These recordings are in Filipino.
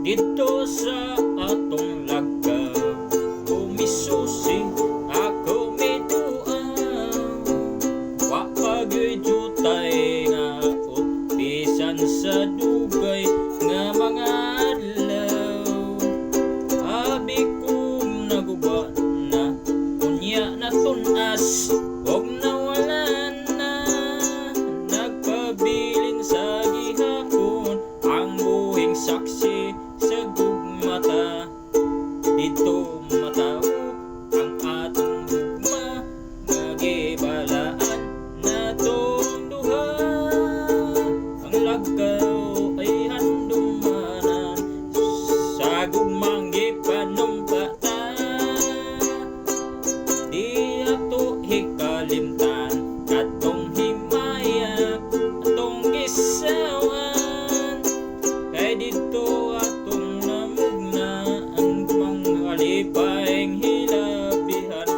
Dito sa atong lagaw umisusi ako miduang wa pagyutay nga utpisan sa dugay nga mga adlaw. Abi kong naguba na unya na tunas og nawalan na nagpabilin sa gihapon ang buhing saksi sa gugmata. Dito matao ang atong gugma nga gibalaan natong duha. Ang lagaw ay handumanan sa gugmang gipanumpata. Di ato hikalimtan atong himaya atong gisawan. Kay dito atong namugna ang mga lipaing hilabihan.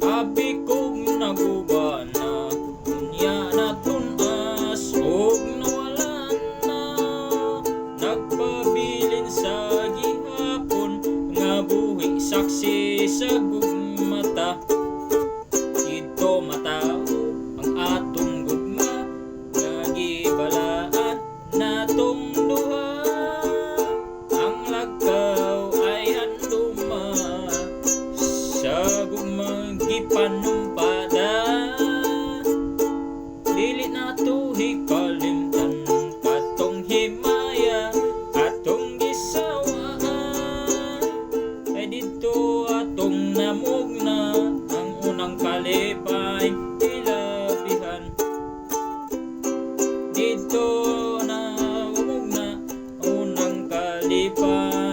Abi kong naguba na unya na tunas og nawalan na nagpabilin sa gihapon nga buhing saksi sa gugmata. Dito matao ang atong gugma nga gibalaan natong duha. Ang lagaw ay handuma sa gugmang gipanumpada. Dili nato hikalimtan katong himaya atong gisawaan. Ay dito atong namugna ang unang kalipay hilabihan. Dito na umugna unang kalipay